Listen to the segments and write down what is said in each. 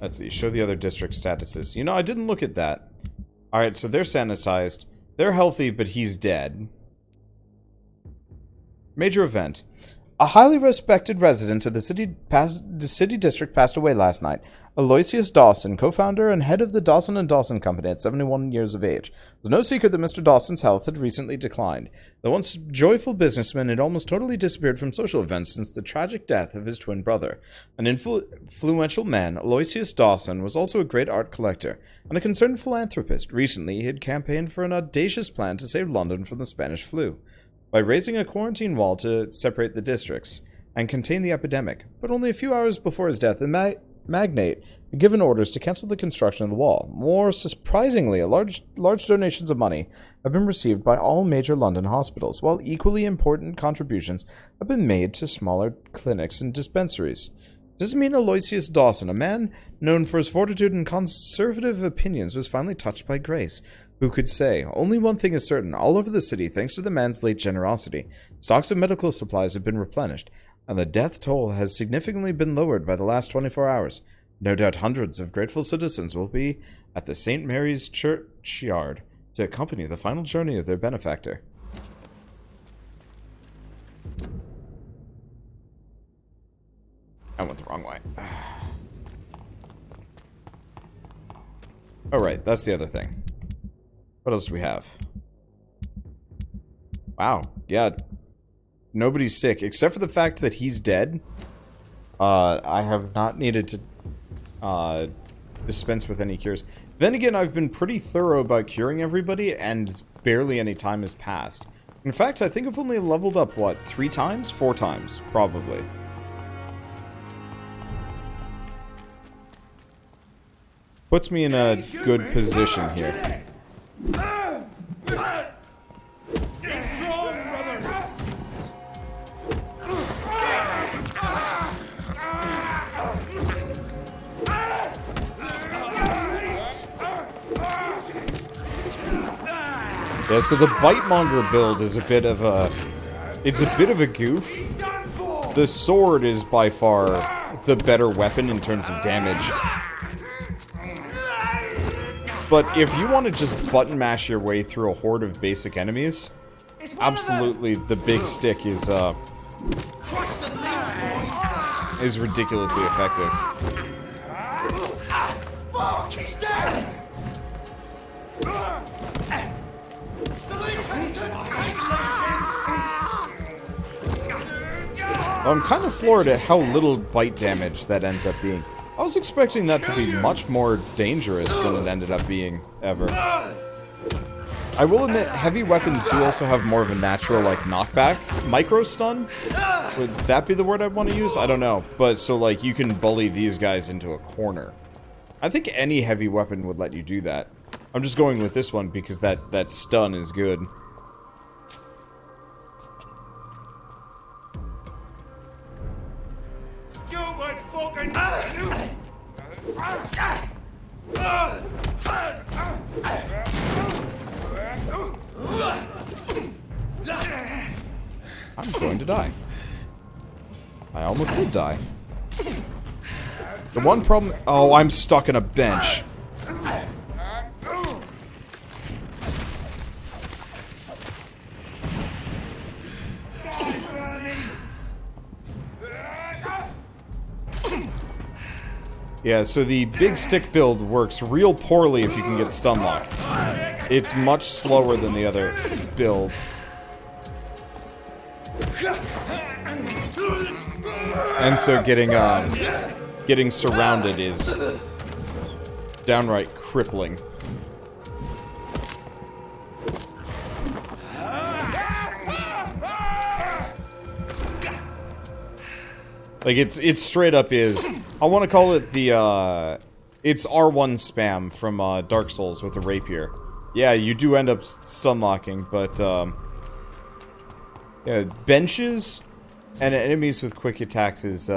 Let's see. Show the other district statuses. You know, I didn't look at that. Alright, so they're sanitized. They're healthy, but he's dead. Major event. A highly respected resident of the city district passed away last night. Aloysius Dawson, co-founder and head of the Dawson & Dawson Company at 71 years of age. It was no secret that Mr. Dawson's health had recently declined. The once joyful businessman had almost totally disappeared from social events since the tragic death of his twin brother. An influential man, Aloysius Dawson was also a great art collector and a concerned philanthropist. Recently, he had campaigned for an audacious plan to save London from the Spanish flu by raising a quarantine wall to separate the districts and contain the epidemic. But only a few hours before his death, the magnate had given orders to cancel the construction of the wall. More surprisingly, large donations of money have been received by all major London hospitals, while equally important contributions have been made to smaller clinics and dispensaries. Does it mean Aloysius Dawson, a man known for his fortitude and conservative opinions, was finally touched by grace? Who could say? Only one thing is certain. All over the city, thanks to the man's late generosity, stocks of medical supplies have been replenished, and the death toll has significantly been lowered by the last 24 hours. No doubt hundreds of grateful citizens will be at the St. Mary's churchyard to accompany the final journey of their benefactor. I went the wrong way. Alright, that's the other thing. What else do we have? Wow, yeah. Nobody's sick, except for the fact that he's dead. I have not needed to dispense with any cures. Then again, I've been pretty thorough about curing everybody, and barely any time has passed. In fact, I think I've only leveled up, what, 3 times? 4 times, probably. Puts me in a good position here. Yeah, so the Bitemonger build is a bit of a... It's a bit of a goof. The sword is by far the better weapon in terms of damage. But if you want to just button mash your way through a horde of basic enemies, absolutely the big stick is ridiculously effective. I'm kind of floored at how little bite damage that ends up being. I was expecting that to be much more dangerous than it ended up being, ever. I will admit, heavy weapons do also have more of a natural, like, knockback. Micro-stun? Would that be the word I'd want to use? I don't know. But, so, like, you can bully these guys into a corner. I think any heavy weapon would let you do that. I'm just going with this one because that stun is good. Stupid fucking... I'm going to die. I almost did die. The one problem... Oh, I'm stuck in a bench. Yeah, so the big stick build works real poorly if you can get stun locked. It's much slower than the other build. And so getting surrounded is downright crippling. Like, it's straight up is... I want to call it the, it's R1 spam from, Dark Souls with a rapier. Yeah, you do end up stun locking, but, yeah, benches and enemies with quick attacks is,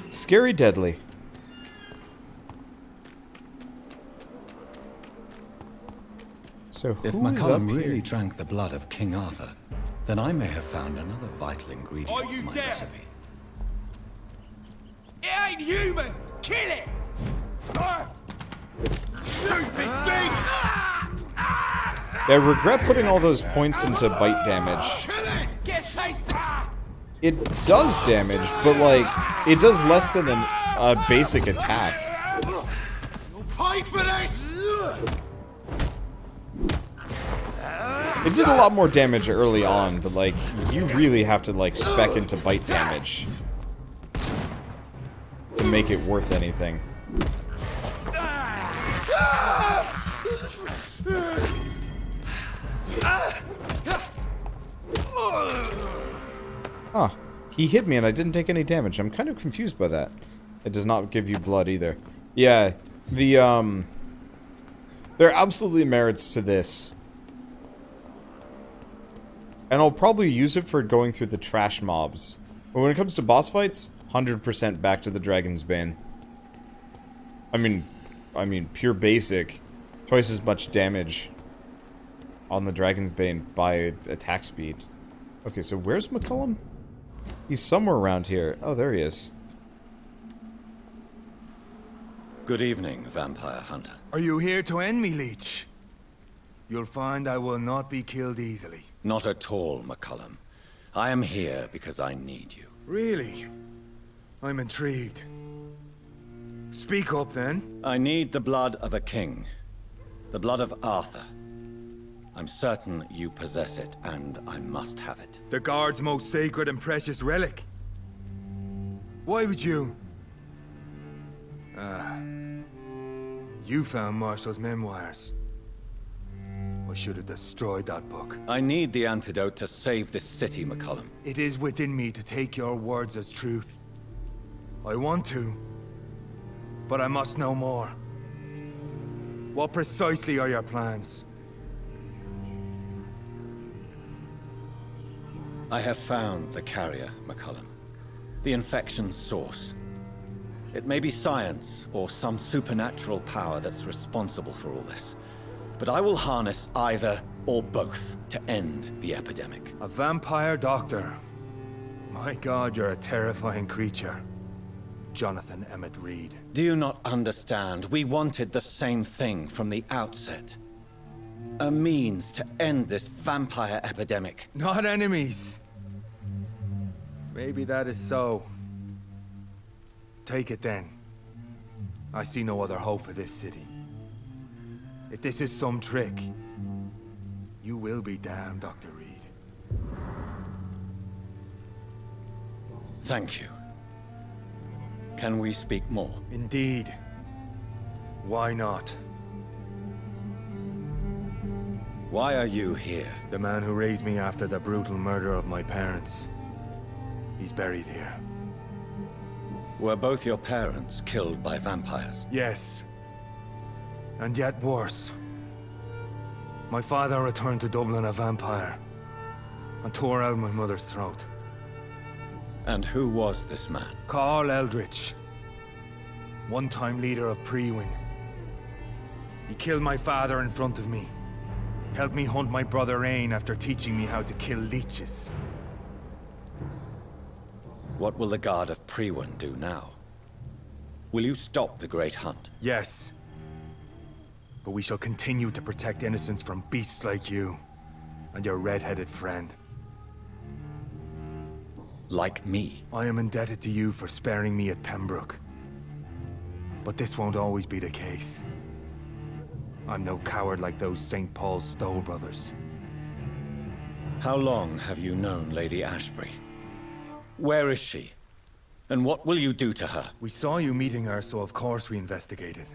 scary deadly. So if who is up McCullum here? really drank the blood of King Arthur, then I may have found another vital ingredient Are you for my deaf? recipe. Yeah, ain't human! Kill it! Stupid beast! I regret putting all those points into bite damage. Kill it! Get a taste of It does damage, but like, it does less than a basic attack. You'll pay for this! It did a lot more damage early on, but like, you really have to like spec into bite damage to make it worth anything. Huh. He hit me and I didn't take any damage. I'm kind of confused by that. It does not give you blood either. Yeah, the, there are absolutely merits to this. And I'll probably use it for going through the trash mobs. But when it comes to boss fights, 100% back to the Dragon's Bane. I mean, pure basic. Twice as much damage on the Dragon's Bane by attack speed. Okay, so where's McCullum? He's somewhere around here. Oh, there he is. Good evening, Vampire Hunter. Are you here to end me, Leech? You'll find I will not be killed easily. Not at all, McCullum. I am here because I need you. Really? I'm intrigued. Speak up, then. I need the blood of a king. The blood of Arthur. I'm certain you possess it, and I must have it. The Guard's most sacred and precious relic. Why would you? You found Marshall's memoirs. I should have destroyed that book. I need the antidote to save this city, McCullum. It is within me to take your words as truth. I want to, but I must know more. What precisely are your plans? I have found the carrier, McCullum. The infection's source. It may be science or some supernatural power that's responsible for all this. But I will harness either or both to end the epidemic. A Vampyr Doctor. My God, you're a terrifying creature. Jonathan Emmett Reid. Do you not understand? We wanted the same thing from the outset. A means to end this vampire epidemic. Not enemies. Maybe that is so. Take it then. I see no other hope for this city. If this is some trick, you will be damned, Dr. Reid. Thank you. Can we speak more? Indeed. Why not? Why are you here? The man who raised me after the brutal murder of my parents. He's buried here. Were both your parents killed by vampires? Yes. And yet worse. My father returned to Dublin a vampire and tore out my mother's throat. And who was this man? Carl Eldritch. One-time leader of Prewin. He killed my father in front of me. Helped me hunt my brother Ain after teaching me how to kill leeches. What will the Guard of Prewin do now? Will you stop the Great Hunt? Yes. But we shall continue to protect innocents from beasts like you and your red-headed friend. Like me? I am indebted to you for sparing me at Pembroke. But this won't always be the case. I'm no coward like those St. Paul's Stowe brothers. How long have you known Lady Ashbury? Where is she? And what will you do to her? We saw you meeting her, so of course we investigated.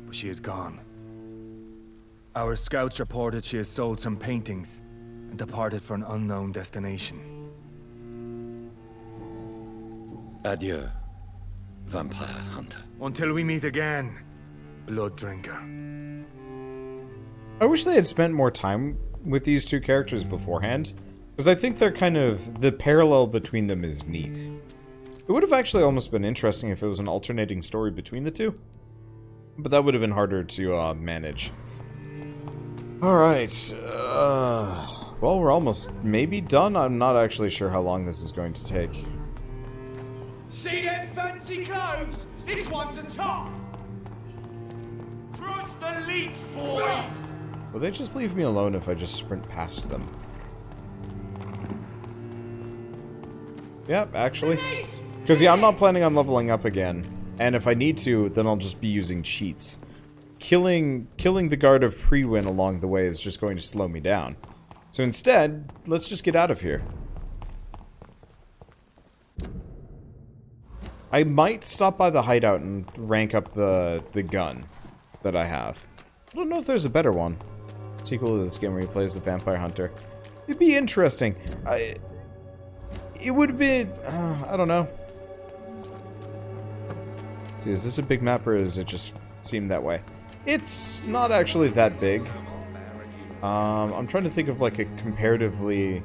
But she is gone. Our scouts reported she has sold some paintings and departed for an unknown destination. Adieu, Vampire Hunter. Until we meet again, Blood Drinker. I wish they had spent more time with these two characters beforehand, because I think they're kind of, the parallel between them is neat. It would have actually almost been interesting if it was an alternating story between the two, but that would have been harder to manage. Alright, well, we're almost maybe done. I'm not actually sure how long this is going to take. See them fancy clothes? This one's a top! Cross the leech, boys! Will they just leave me alone if I just sprint past them? Yep, actually. Because, yeah, I'm not planning on leveling up again. And if I need to, then I'll just be using cheats. Killing the guard of Prewin along the way is just going to slow me down. So instead, let's just get out of here. I might stop by the hideout and rank up the gun that I have. I don't know if there's a better one. Sequel to this game where he plays the vampire hunter. It'd be interesting. It would be... I don't know. See, is this a big map or does it just seem that way? It's not actually that big. I'm trying to think of like a comparatively...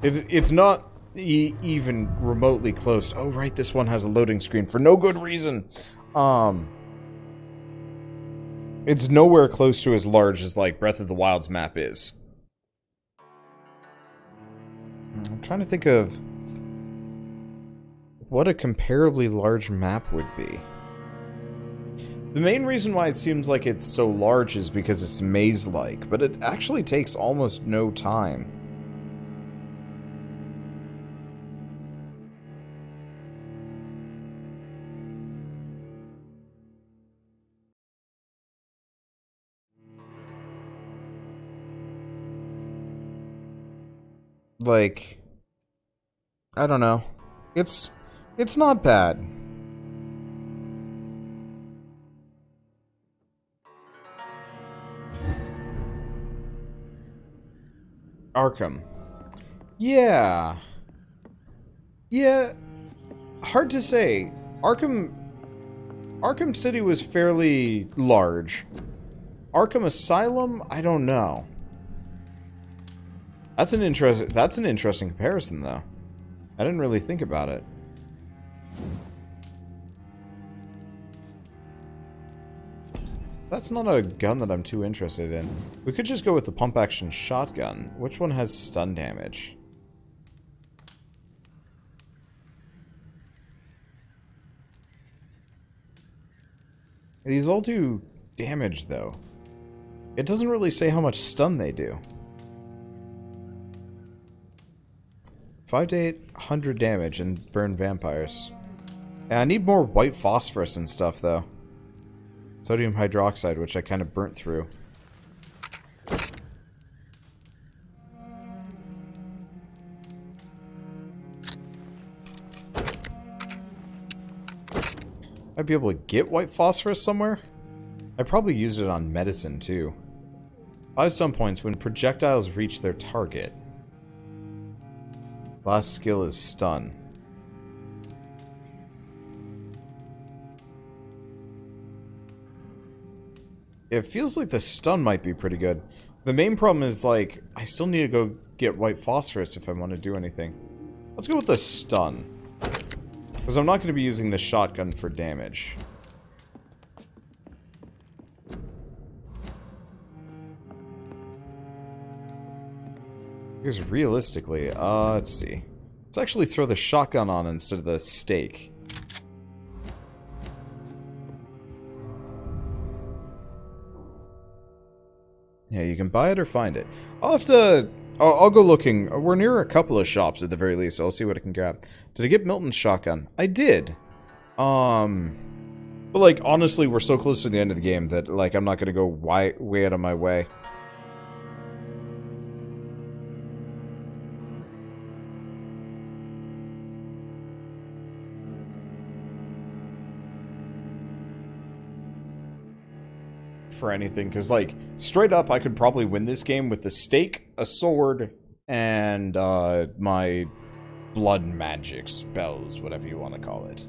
It's not even remotely close. Oh, right, this one has a loading screen for no good reason. It's nowhere close to as large as, like, Breath of the Wild's map is. I'm trying to think of what a comparably large map would be. The main reason why it seems like it's so large is because it's maze-like, but it actually takes almost no time. Like, I don't know. It's not bad. Arkham. Yeah. Yeah. Hard to say. Arkham City was fairly large. Arkham Asylum, I don't know. That's an interesting comparison, though. I didn't really think about it. That's not a gun that I'm too interested in. We could just go with the pump-action shotgun. Which one has stun damage? These all do damage, though. It doesn't really say how much stun they do. 5 to 800 damage and burn vampires. Yeah, I need more white phosphorus and stuff, though. Sodium hydroxide, which I kind of burnt through. I'd be able to get white phosphorus somewhere. I probably used it on medicine, too. 5 stun points when projectiles reach their target. Last skill is stun. It feels like the stun might be pretty good. The main problem is, like, I still need to go get white phosphorus if I want to do anything. Let's go with the stun. Because I'm not going to be using the shotgun for damage. Because realistically, let's see. Let's actually throw the shotgun on instead of the stake. Yeah, you can buy it or find it. I'll have to... I'll go looking. We're near a couple of shops at the very least, so I'll see what I can grab. Did I get Milton's shotgun? I did. But, like, honestly, we're so close to the end of the game that, like, I'm not gonna go way out of my way. For anything, because, like, straight up I could probably win this game with the stake, a sword, and my blood magic spells, whatever you want to call it.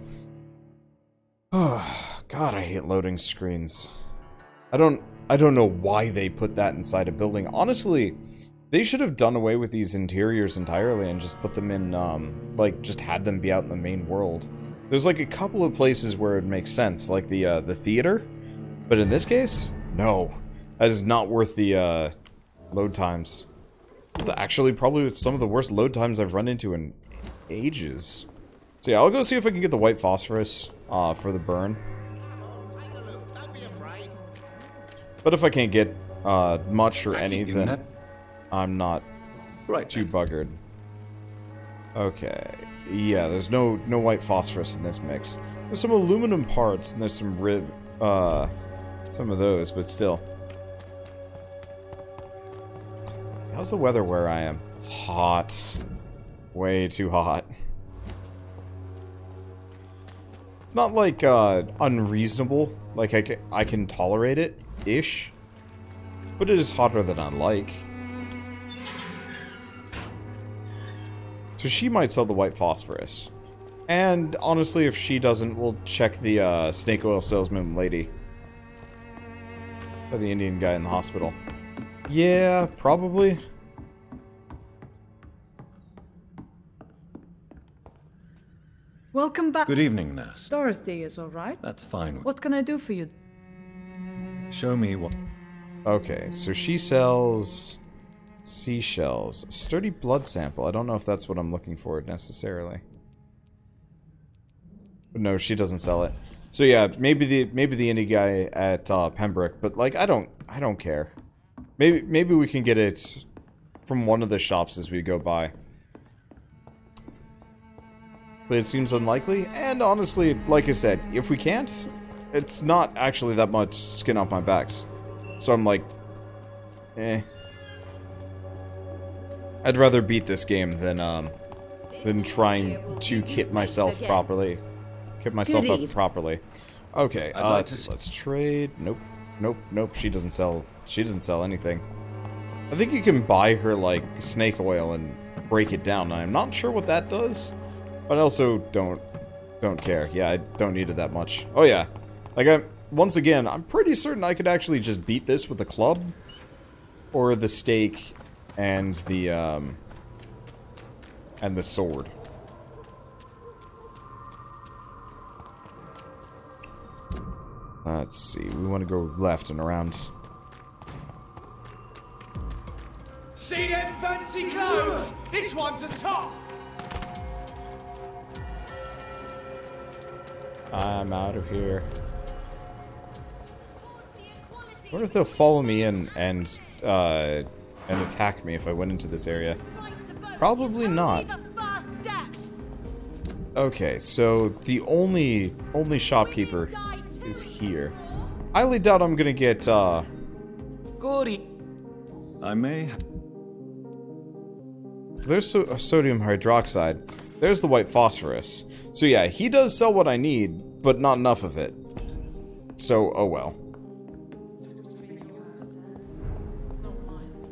Oh god, I hate loading screens. I don't know why they put that inside a building. Honestly, they should have done away with these interiors entirely and just put them in like, just had them be out in the main world. There's like a couple of places where it makes sense, like the theater, but in this case, no, that is not worth the load times. This is actually probably some of the worst load times I've run into in ages. So yeah, I'll go see if I can get the white phosphorus for the burn. But if I can't get much or any, then I'm not too buggered. Okay. Yeah, there's no white phosphorus in this mix. There's some aluminum parts and there's some some of those, but still. How's the weather where I am? Hot. Way too hot. It's not like unreasonable. Like I can tolerate it ish. But it is hotter than I like. So she might sell the white phosphorus. And honestly, if she doesn't, we'll check the snake oil salesman lady. Or the Indian guy in the hospital. Yeah, probably. Welcome back. Good evening, nurse. Dorothy is alright. That's fine. What can I do for you? Show me what... Okay, so she sells seashells. Sturdy blood sample. I don't know if that's what I'm looking for necessarily. But no, she doesn't sell it. So yeah, maybe the indie guy at Pembroke, but like I don't care. Maybe we can get it from one of the shops as we go by. But it seems unlikely, and honestly, like I said, if we can't, it's not actually that much skin off my back. So I'm like, eh. I'd rather beat this game than trying to kit myself properly. Kit myself up properly. Okay, let's trade. Nope. She doesn't sell anything. I think you can buy her like snake oil and break it down. I'm not sure what that does, but I also don't care. Yeah, I don't need it that much. Oh yeah, like once again, I'm pretty certain I could actually just beat this with a club, or the stake, and the sword. Let's see. We want to go left and around. See them fancy clothes? This one's a top. I'm out of here. I wonder if they'll follow me and attack me if I went into this area. Probably not. Okay, so the only shopkeeper is here. I highly doubt I'm gonna get Goody. I may... There's sodium hydroxide. There's the white phosphorus. So yeah, he does sell what I need, but not enough of it. So, oh well.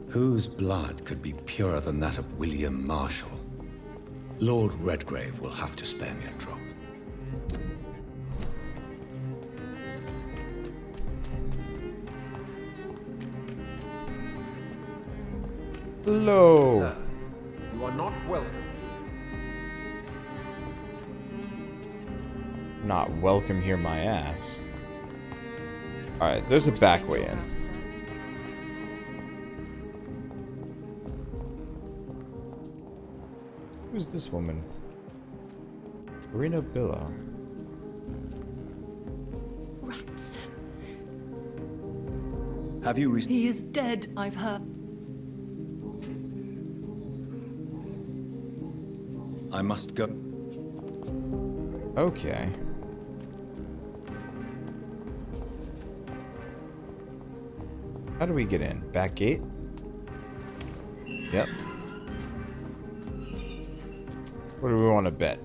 Whose blood could be purer than that of William Marshall? Lord Redgrave will have to spare me a drop. Hello. Sir, you are not welcome. Not welcome here, my ass. Alright, there's a back way in. Who's this woman? Marina Billow. Rats. Have you He is dead, I've heard. I must go. Okay. How do we get in? Back gate? Yep. What do we want to bet?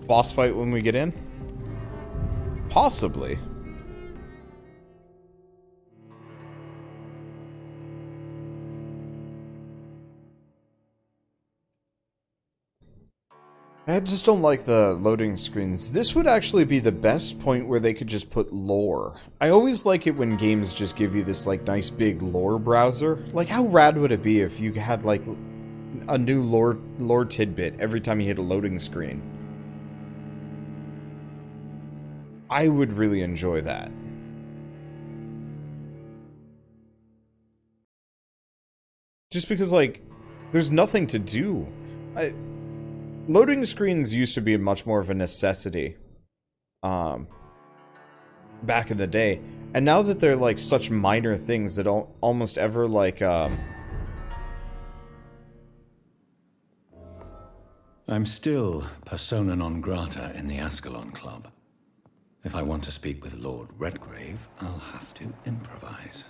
Boss fight when we get in? Possibly. I just don't like the loading screens. This would actually be the best point where they could just put lore. I always like it when games just give you this like nice big lore browser. Like how rad would it be if you had like a new lore tidbit every time you hit a loading screen? I would really enjoy that. Just because like there's nothing to do. loading screens used to be much more of a necessity back in the day, and now that they're like such minor things that don't almost ever like I'm still persona non grata in the Ascalon Club. If I want to speak with Lord Redgrave, I'll have to improvise.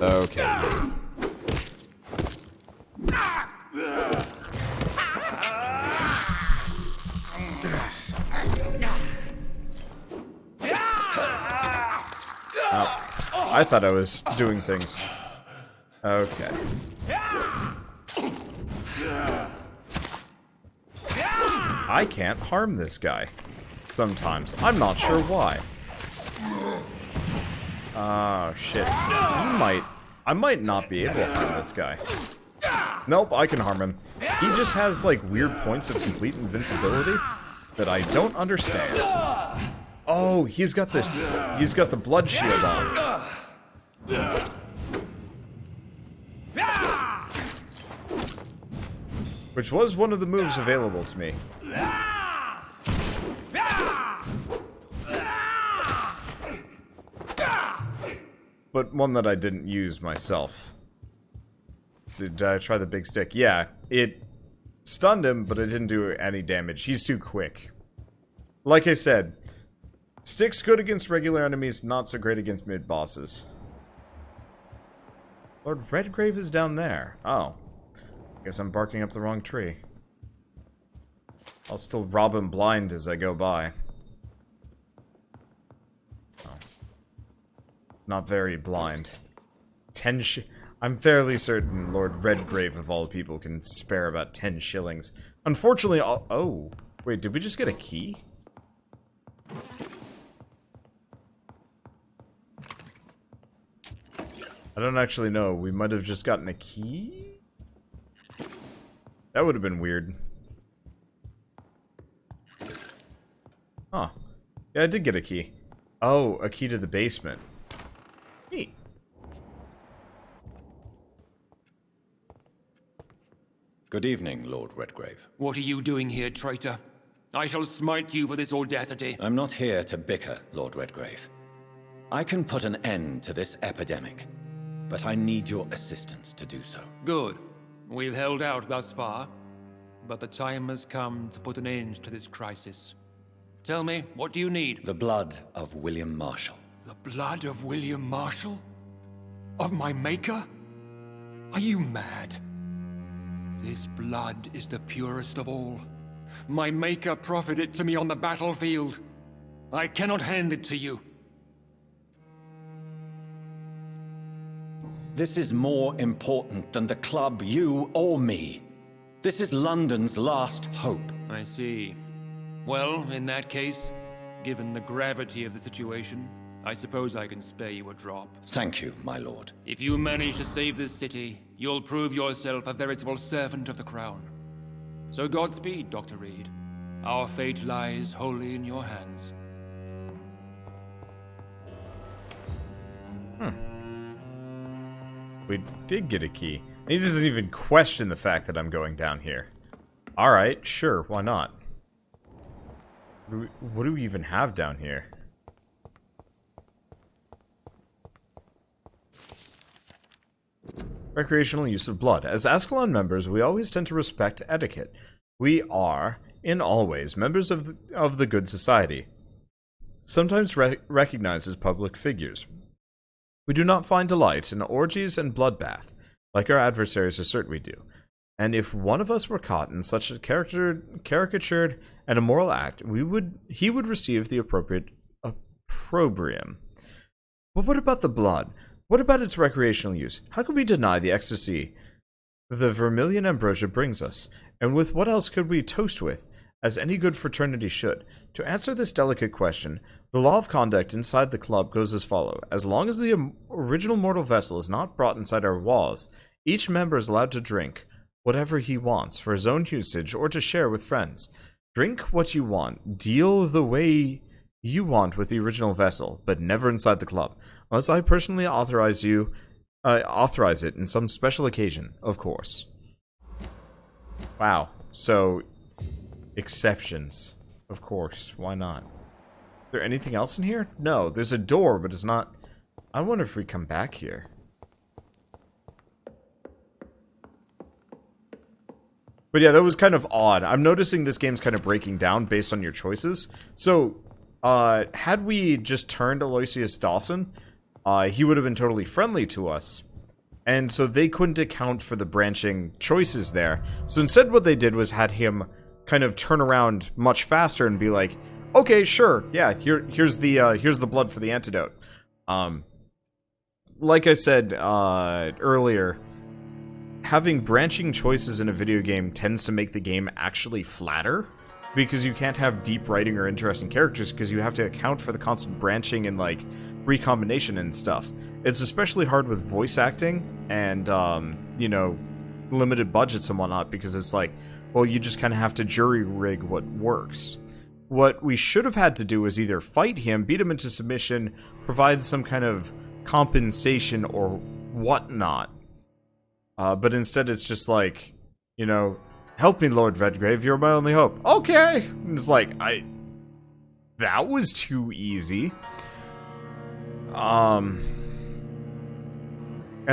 okay. I thought I was doing things. Okay. I can't harm this guy. Sometimes. I'm not sure why. Oh, shit. I might not be able to harm this guy. Nope, I can harm him. He just has, like, weird points of complete invincibility that I don't understand. Oh, he's got the blood shield on. Which was one of the moves available to me. But one that I didn't use myself. Did I try the big stick? Yeah, it stunned him, but it didn't do any damage. He's too quick. Like I said, stick's good against regular enemies, not so great against mid-bosses. Lord Redgrave is down there. Oh. Guess I'm barking up the wrong tree. I'll still rob him blind as I go by. Oh. Not very blind. I'm fairly certain Lord Redgrave, of all people, can spare about 10 shillings. Unfortunately, oh. Wait, did we just get a key? I don't actually know. We might have just gotten a key? That would have been weird. Huh. Yeah, I did get a key. Oh, a key to the basement. Neat. Good evening, Lord Redgrave. What are you doing here, traitor? I shall smite you for this audacity. I'm not here to bicker, Lord Redgrave. I can put an end to this epidemic, but I need your assistance to do so. Good. We've held out thus far, but the time has come to put an end to this crisis. Tell me, what do you need? The blood of William Marshall. The blood of William Marshall? Of my maker? Are you mad? This blood is the purest of all. My maker proffered it to me on the battlefield. I cannot hand it to you. This is more important than the club, you, or me. This is London's last hope. I see. Well, in that case, given the gravity of the situation, I suppose I can spare you a drop. Thank you, my lord. If you manage to save this city, you'll prove yourself a veritable servant of the crown. So Godspeed, Dr. Reid. Our fate lies wholly in your hands. We did get a key. He doesn't even question the fact that I'm going down here. Alright, sure, why not? What do we even have down here? Recreational use of blood. As Ascalon members, we always tend to respect etiquette. We are, in all ways, members of the good society. Sometimes recognized as public figures. We do not find delight in orgies and bloodbath, like our adversaries assert we do. And if one of us were caught in such a caricatured and immoral act, he would receive the appropriate opprobrium. But what about the blood? What about its recreational use? How could we deny the ecstasy the vermilion ambrosia brings us? And with what else could we toast with, as any good fraternity should? To answer this delicate question, the law of conduct inside the club goes as follows. As long as the original mortal vessel is not brought inside our walls, each member is allowed to drink whatever he wants for his own usage or to share with friends. Drink what you want, deal the way you want with the original vessel, but never inside the club, unless I personally authorize it in some special occasion, of course. Wow. So, exceptions. Of course. Why not? Is there anything else in here? No, there's a door, but it's not... I wonder if we come back here. But yeah, that was kind of odd. I'm noticing this game's kind of breaking down based on your choices. So, had we just turned Aloysius Dawson, he would have been totally friendly to us. And so they couldn't account for the branching choices there. So instead what they did was had him kind of turn around much faster and be like, okay, sure, yeah, here's the blood for the antidote. Like I said earlier, having branching choices in a video game tends to make the game actually flatter, because you can't have deep writing or interesting characters because you have to account for the constant branching and, like, recombination and stuff. It's especially hard with voice acting and, you know, limited budgets and whatnot, because it's like, well, you just kind of have to jury-rig what works. What we should have had to do is either fight him, beat him into submission, provide some kind of compensation or whatnot. But instead it's just like, you know, help me, Lord Redgrave, you're my only hope. Okay! And it's like, that was too easy. And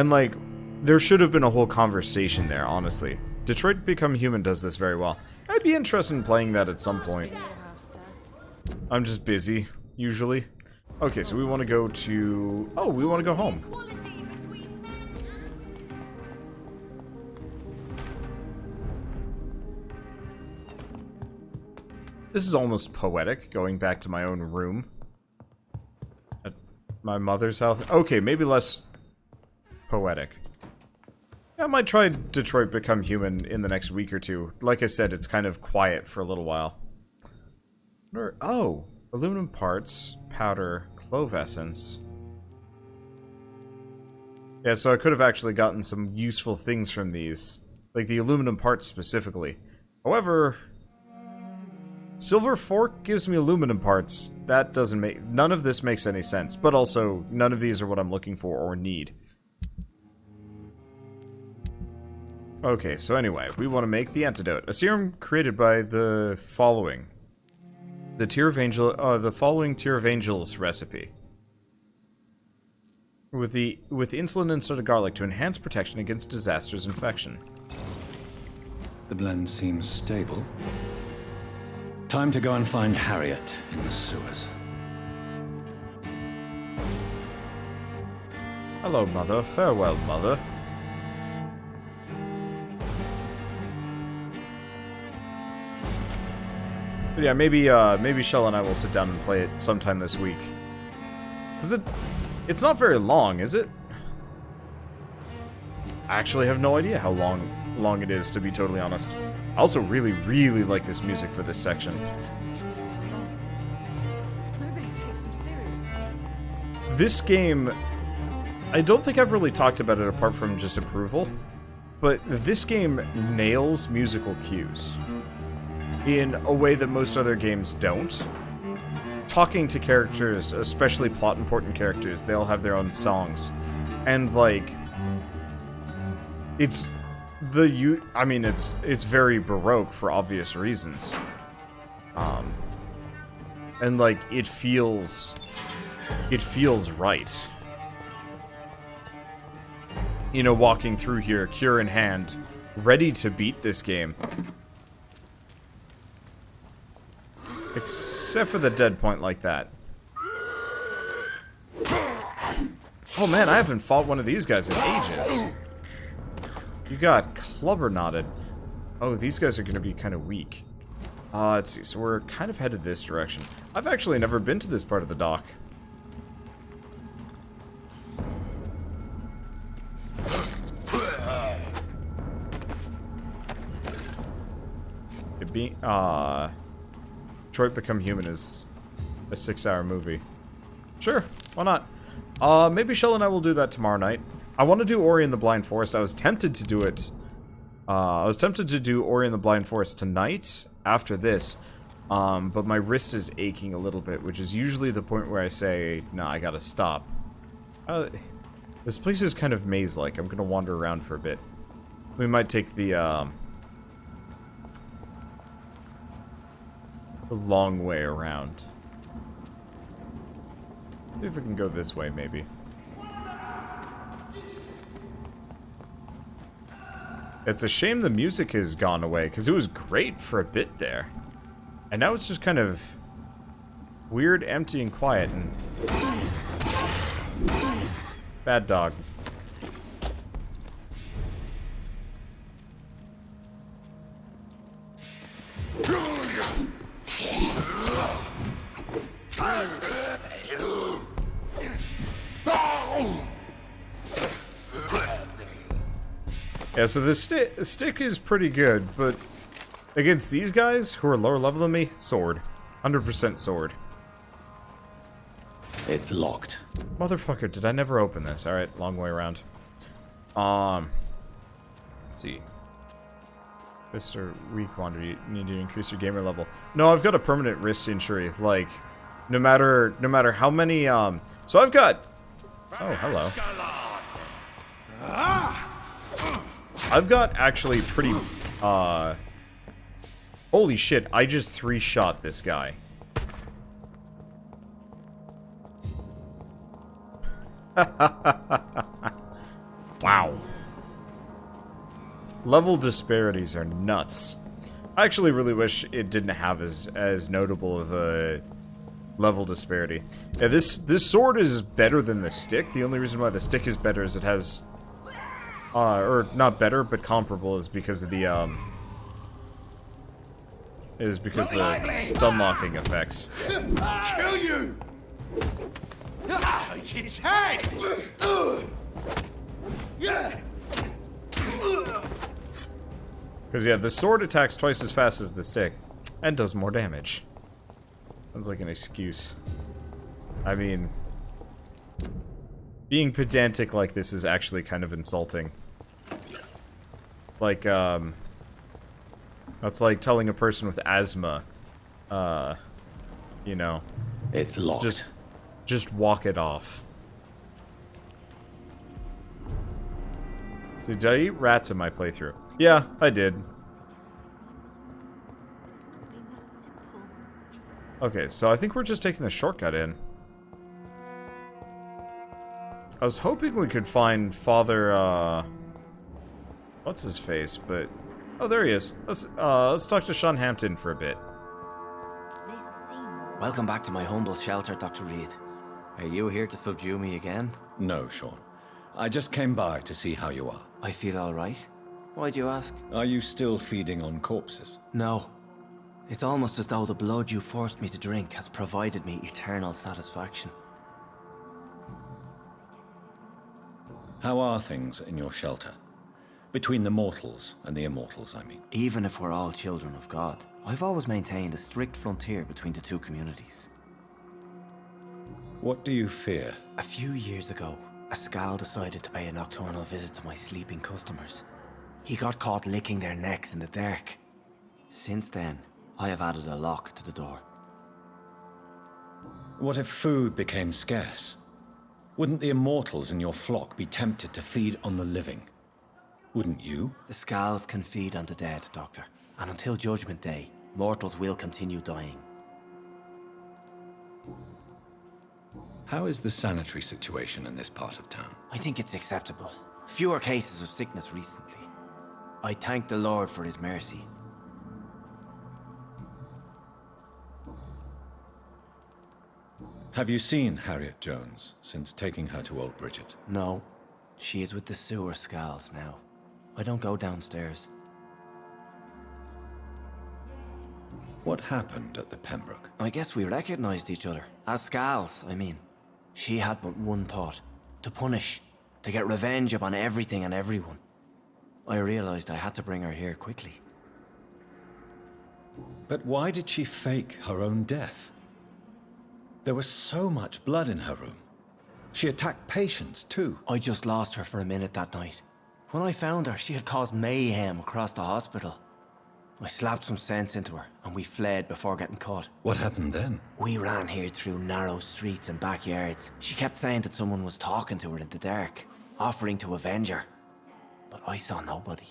like, there should have been a whole conversation there, honestly. Detroit Become Human does this very well. I'd be interested in playing that at some point. I'm just busy, usually. Okay, so we want to go to... Oh, we want to go home. This is almost poetic, going back to my own room. At my mother's house. Okay, maybe less poetic. Yeah, I might try Detroit Become Human in the next week or two. Like I said, it's kind of quiet for a little while. Oh, aluminum parts, powder, clove essence. Yeah, so I could have actually gotten some useful things from these. Like the aluminum parts specifically. However... Silver fork gives me aluminum parts. That doesn't make... None of this makes any sense. But also, none of these are what I'm looking for or need. Okay, so anyway, we want to make the antidote. A serum created by the following. The Tear of Angel... the following Tear of Angels recipe. With insulin instead of garlic to enhance protection against disaster's infection. The blend seems stable. Time to go and find Harriet in the sewers. Hello, Mother. Farewell, Mother. But yeah, maybe Shell and I will sit down and play it sometime this week. Cause it's not very long, is it? I actually have no idea how long it is, to be totally honest. I also really, really like this music for this section. Nobody takes him seriously. This game, I don't think I've really talked about it apart from just approval, but this game nails musical cues in a way that most other games don't. Talking to characters, especially plot-important characters, they all have their own songs. And, like, it's very Baroque for obvious reasons. And like it feels right. You know, walking through here, cure in hand, ready to beat this game. Except for the dead point like that. Oh man, I haven't fought one of these guys in ages. You got clubber knotted. Oh, these guys are going to be kind of weak. Let's see. So we're kind of headed this direction. I've actually never been to this part of the dock. Detroit Become Human is a 6-hour movie. Sure, why not? Maybe Shell and I will do that tomorrow night. I want to do Ori and the Blind Forest. I was tempted to do it. I was tempted to do Ori and the Blind Forest tonight after this, But my wrist is aching a little bit, which is usually the point where I say, no, I gotta stop. This place is kind of maze-like. I'm gonna wander around for a bit. We might take the long way around. See if we can go this way, maybe. It's a shame the music has gone away, because it was great for a bit there. And now it's just kind of weird, empty, and quiet, and... Bad dog. Yeah, so the stick is pretty good, but against these guys, who are lower level than me, sword. 100% sword. It's locked. Motherfucker, did I never open this? Alright, long way around. Let's see. Wrist or weak wander, you need to increase your gamer level. No, I've got a permanent wrist injury. Like, no matter how many, so I've got... Oh, hello. I've got actually pretty, holy shit, I just 3-shot this guy. Wow. Level disparities are nuts. I actually really wish it didn't have as notable of a level disparity. Yeah, this sword is better than the stick. The only reason why the stick is better is it has... or not better, but comparable is because of the, stun locking effects. Kill you! Take its head! Because, yeah, the sword attacks twice as fast as the stick, and does more damage. Sounds like an excuse. I mean, being pedantic like this is actually kind of insulting. Like, that's like telling a person with asthma, you know, It's locked. just walk it off. So did I eat rats in my playthrough? Yeah, I did. Okay, so I think we're just taking the shortcut in. I was hoping we could find Father, what's his face, but... Oh, there he is. Let's talk to Sean Hampton for a bit. Welcome back to my humble shelter, Dr. Reid. Are you here to subdue me again? No, Sean. I just came by to see how you are. I feel alright. Why'd you ask? Are you still feeding on corpses? No. It's almost as though the blood you forced me to drink has provided me eternal satisfaction. How are things in your shelter? Between the mortals and the immortals, I mean. Even if we're all children of God, I've always maintained a strict frontier between the two communities. What do you fear? A few years ago, a skal decided to pay a nocturnal visit to my sleeping customers. He got caught licking their necks in the dark. Since then, I have added a lock to the door. What if food became scarce? Wouldn't the immortals in your flock be tempted to feed on the living? Wouldn't you? The skals can feed on the dead, Doctor. And until Judgment Day, mortals will continue dying. How is the sanitary situation in this part of town? I think it's acceptable. Fewer cases of sickness recently. I thank the Lord for his mercy. Have you seen Harriet Jones since taking her to Old Bridget? No, she is with the sewer skals now. I don't go downstairs. What happened at the Pembroke? I guess we recognized each other. As skals, I mean. She had but one thought. To punish. To get revenge upon everything and everyone. I realized I had to bring her here quickly. But why did she fake her own death? There was so much blood in her room. She attacked patients, too. I just lost her for a minute that night. When I found her, she had caused mayhem across the hospital. I slapped some sense into her, and we fled before getting caught. What happened then? We ran here through narrow streets and backyards. She kept saying that someone was talking to her in the dark, offering to avenge her. But I saw nobody.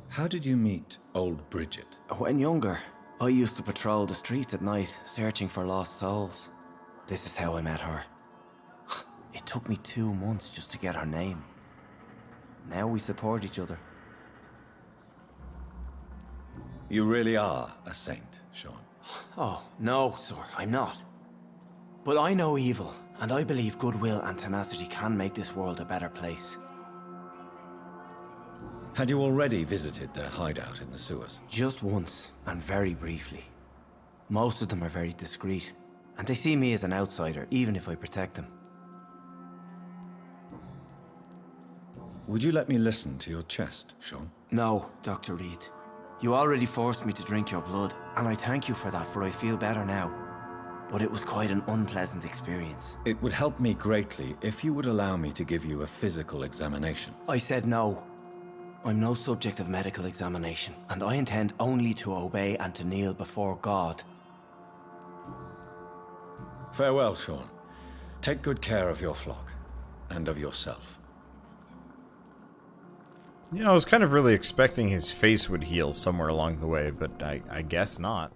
How did you meet old Bridget? When younger, I used to patrol the streets at night, searching for lost souls. This is how I met her. It took me 2 months just to get her name. Now we support each other. You really are a saint, Sean. Oh, no, sir, I'm not. But I know evil, and I believe goodwill and tenacity can make this world a better place. Had you already visited their hideout in the sewers? Just once, and very briefly. Most of them are very discreet, and they see me as an outsider, even if I protect them. Would you let me listen to your chest, Sean? No, Dr. Reid. You already forced me to drink your blood, and I thank you for that, for I feel better now. But it was quite an unpleasant experience. It would help me greatly if you would allow me to give you a physical examination. I said no. I'm no subject of medical examination, and I intend only to obey and to kneel before God. Farewell, Sean. Take good care of your flock, and of yourself. You know, I was kind of really expecting his face would heal somewhere along the way, but I guess not.